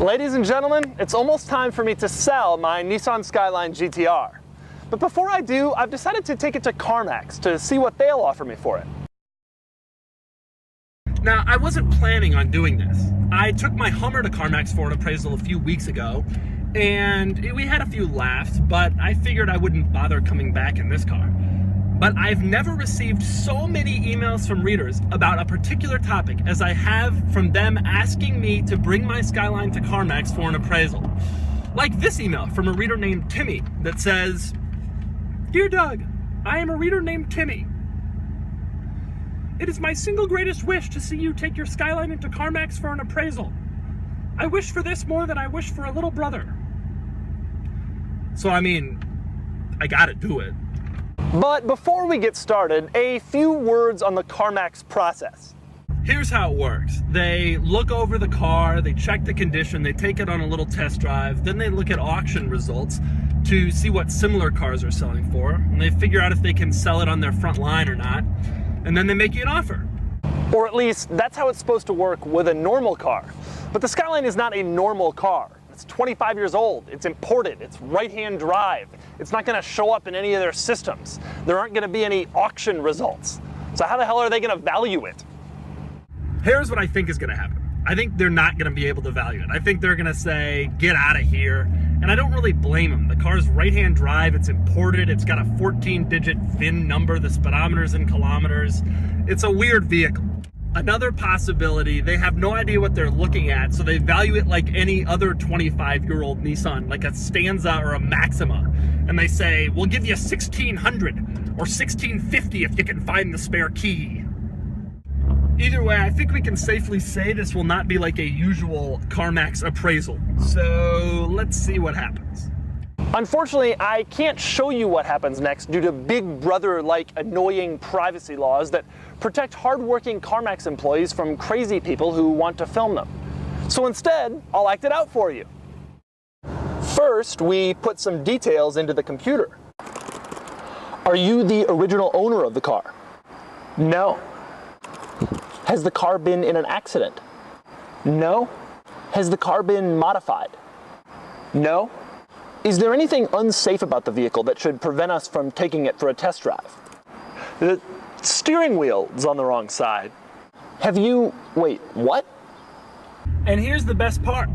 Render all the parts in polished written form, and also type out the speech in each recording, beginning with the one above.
Ladies and gentlemen, it's almost time for me to sell my Nissan Skyline GTR. But before I do, I've decided to take it to CarMax to see what they'll offer me for it. Now, I wasn't planning on doing this. I took my Hummer to CarMax for an appraisal a few weeks ago, and we had a few laughs, but I figured I wouldn't bother coming back in this car. But I've never received so many emails from readers about a particular topic as I have from them asking me to bring my Skyline to CarMax for an appraisal. Like this email from a reader named Timmy that says, "Dear Doug, I am a reader named Timmy. It is my single greatest wish to see you take your Skyline into CarMax for an appraisal. I wish for this more than I wish for a little brother." So I mean, I gotta do it. But before we get started, a few words on the CarMax process. Here's how it works. They look over the car, they check the condition, they take it on a little test drive, then they look at auction results to see what similar cars are selling for, and they figure out if they can sell it on their front line or not, and then they make you an offer. Or at least, that's how it's supposed to work with a normal car. But the Skyline is not a normal car. It's 25 years old, it's imported, it's right-hand drive. It's not gonna show up in any of their systems. There aren't gonna be any auction results. So how the hell are they gonna value it? Here's what I think is gonna happen. I think they're not gonna be able to value it. I think they're gonna say, get out of here. And I don't really blame them. The car's right-hand drive, it's imported, it's got a 14-digit VIN number, the speedometer's in kilometers. It's a weird vehicle. Another possibility, they have no idea what they're looking at, so they value it like any other 25-year-old Nissan, like a Stanza or a Maxima. And they say, we'll give you $1,600 or $1,650 if you can find the spare key. Either way, I think we can safely say this will not be like a usual CarMax appraisal. So let's see what happens. Unfortunately, I can't show you what happens next due to Big Brother-like annoying privacy laws that protect hardworking CarMax employees from crazy people who want to film them. So instead, I'll act it out for you. First, we put some details into the computer. Are you the original owner of the car? No. Has the car been in an accident? No. Has the car been modified? No. Is there anything unsafe about the vehicle that should prevent us from taking it for a test drive? The steering wheel is on the wrong side. Have you... wait, what? And here's the best part.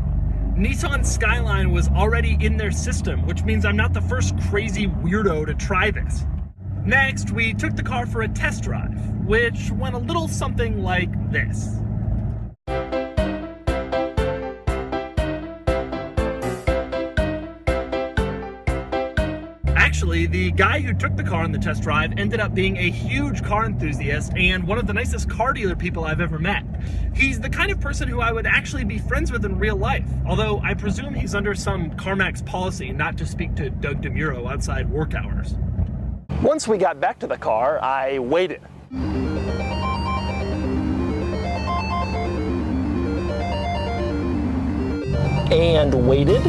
Nissan Skyline was already in their system, which means I'm not the first crazy weirdo to try this. Next, we took the car for a test drive, which went a little something like this. Actually, the guy who took the car on the test drive ended up being a huge car enthusiast and one of the nicest car dealer people I've ever met. He's the kind of person who I would actually be friends with in real life, although I presume he's under some CarMax policy not to speak to Doug DeMuro outside work hours. Once we got back to the car, I waited. And waited.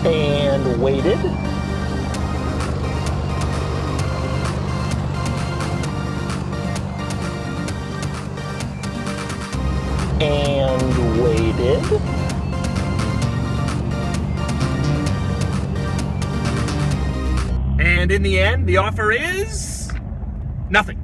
And waited. And waited. And in the end, the offer is nothing.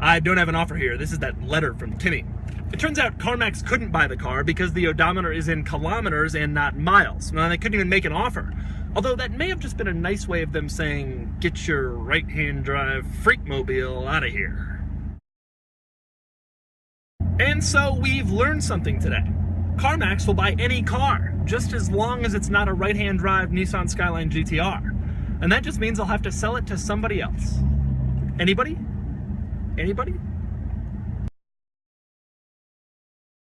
I don't have an offer here. This is that letter from Timmy. It turns out CarMax couldn't buy the car because the odometer is in kilometers and not miles. Now, they couldn't even make an offer. Although that may have just been a nice way of them saying, get your right-hand drive freakmobile out of here. And so we've learned something today. CarMax will buy any car, just as long as it's not a right-hand drive Nissan Skyline GTR. And that just means I'll have to sell it to somebody else. Anybody? Anybody?